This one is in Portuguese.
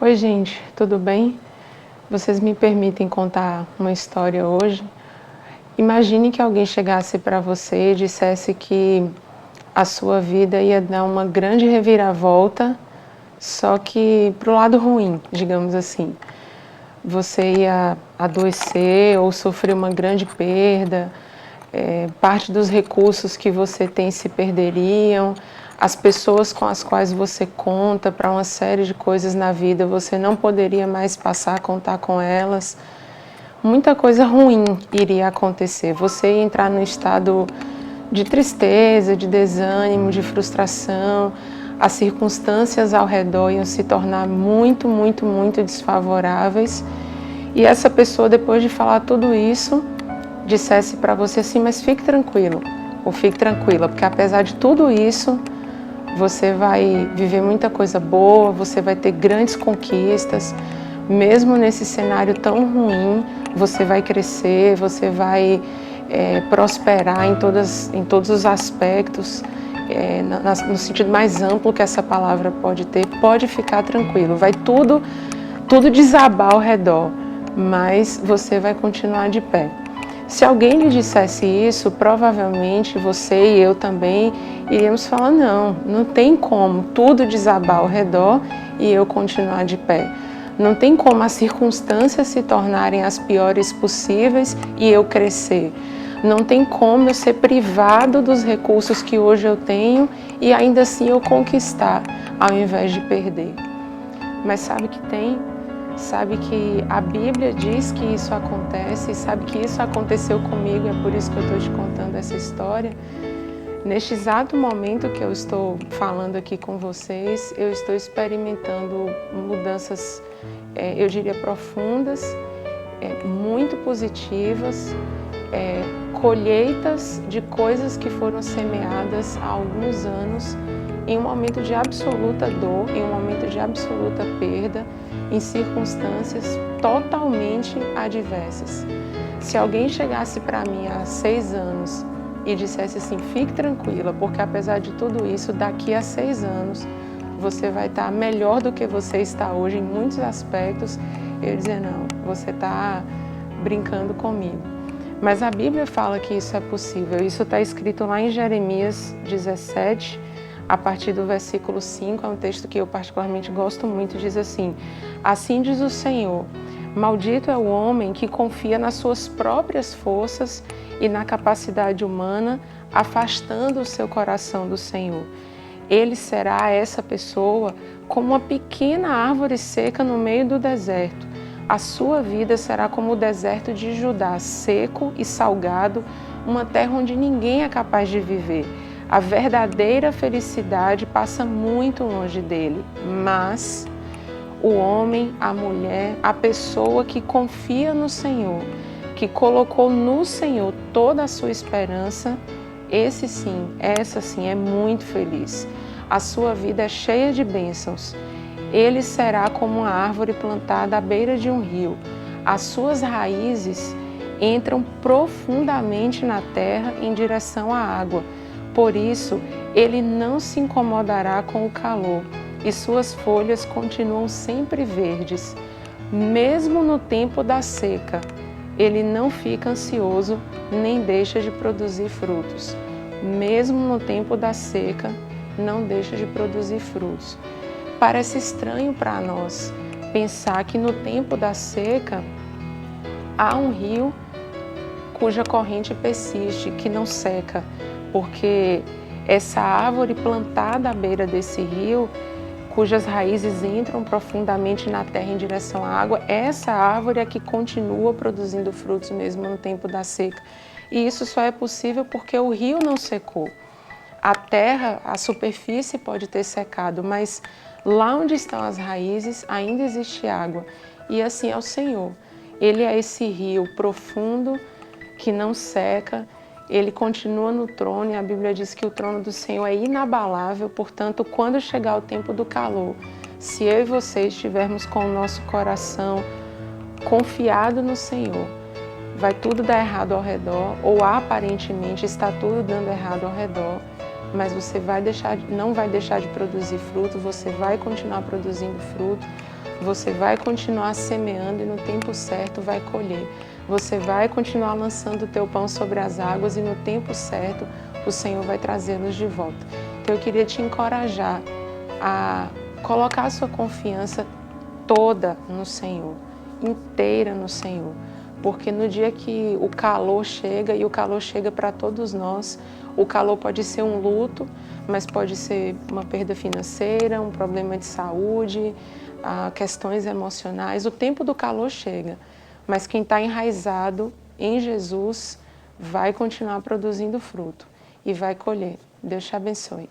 Oi, gente, tudo bem? Vocês me permitem contar uma história hoje? Imagine que alguém chegasse para você e dissesse que a sua vida ia dar uma grande reviravolta, só que para o lado ruim, digamos assim. Você ia adoecer ou sofrer uma grande perda, parte dos recursos que você tem se perderiam, as pessoas com as quais você conta para uma série de coisas na vida, você não poderia mais passar a contar com elas. Muita coisa ruim iria acontecer. Você ia entrar num estado de tristeza, de desânimo, de frustração. As circunstâncias ao redor iam se tornar muito, muito, muito desfavoráveis. E essa pessoa, depois de falar tudo isso, dissesse para você assim: mas fique tranquilo, ou fique tranquila, porque apesar de tudo isso, você vai viver muita coisa boa, você vai ter grandes conquistas, mesmo nesse cenário tão ruim, você vai crescer, você vai prosperar em todos os aspectos, no sentido mais amplo que essa palavra pode ter. Pode ficar tranquilo, vai tudo desabar ao redor, mas você vai continuar de pé. Se alguém lhe dissesse isso, provavelmente você e eu também iríamos falar: não tem como tudo desabar ao redor e eu continuar de pé. Não tem como as circunstâncias se tornarem as piores possíveis e eu crescer. Não tem como eu ser privado dos recursos que hoje eu tenho e ainda assim eu conquistar, ao invés de perder. Mas sabe que tem? Sabe que a Bíblia diz que isso acontece, sabe que isso aconteceu comigo, é por isso que eu estou te contando essa história. Neste exato momento que eu estou falando aqui com vocês, eu estou experimentando mudanças, eu diria profundas, muito positivas, colheitas de coisas que foram semeadas há alguns anos, em um momento de absoluta dor, em um momento de absoluta perda, em circunstâncias totalmente adversas. Se alguém chegasse para mim há 6 anos e dissesse assim: fique tranquila, porque apesar de tudo isso, daqui a 6 anos você vai estar melhor do que você está hoje em muitos aspectos, eu ia dizer: não, você está brincando comigo. Mas a Bíblia fala que isso é possível. Isso está escrito lá em Jeremias 17, a partir do versículo 5, é um texto que eu particularmente gosto muito, diz assim: assim diz o Senhor, maldito é o homem que confia nas suas próprias forças e na capacidade humana, afastando o seu coração do Senhor. Ele será, essa pessoa, como uma pequena árvore seca no meio do deserto. A sua vida será como o deserto de Judá, seco e salgado, uma terra onde ninguém é capaz de viver. A verdadeira felicidade passa muito longe dele, mas o homem, a mulher, a pessoa que confia no Senhor, que colocou no Senhor toda a sua esperança, esse sim, essa sim é muito feliz. A sua vida é cheia de bênçãos. Ele será como uma árvore plantada à beira de um rio. As suas raízes entram profundamente na terra em direção à água. Por isso, ele não se incomodará com o calor e suas folhas continuam sempre verdes. Mesmo no tempo da seca, ele não fica ansioso nem deixa de produzir frutos. Mesmo no tempo da seca, não deixa de produzir frutos. Parece estranho para nós pensar que no tempo da seca há um rio cuja corrente persiste, que não seca, porque essa árvore plantada à beira desse rio, cujas raízes entram profundamente na terra em direção à água, essa árvore é que continua produzindo frutos mesmo no tempo da seca. E isso só é possível porque o rio não secou. A terra, a superfície pode ter secado, mas lá onde estão as raízes ainda existe água. E assim é o Senhor. Ele é esse rio profundo que não seca. Ele continua no trono e a Bíblia diz que o trono do Senhor é inabalável. Portanto, quando chegar o tempo do calor, se eu e você estivermos com o nosso coração confiado no Senhor, vai tudo dar errado ao redor, ou aparentemente está tudo dando errado ao redor, mas você não vai deixar de produzir fruto, você vai continuar produzindo fruto, Você vai continuar semeando e no tempo certo vai colher. Você vai continuar lançando o teu pão sobre as águas e no tempo certo o Senhor vai trazê-los de volta. Então eu queria te encorajar a colocar a sua confiança toda no Senhor, inteira no Senhor. Porque no dia que o calor chega, e o calor chega para todos nós, o calor pode ser um luto, mas pode ser uma perda financeira, um problema de saúde, questões emocionais. O tempo do calor chega, mas quem está enraizado em Jesus vai continuar produzindo fruto e vai colher. Deus te abençoe.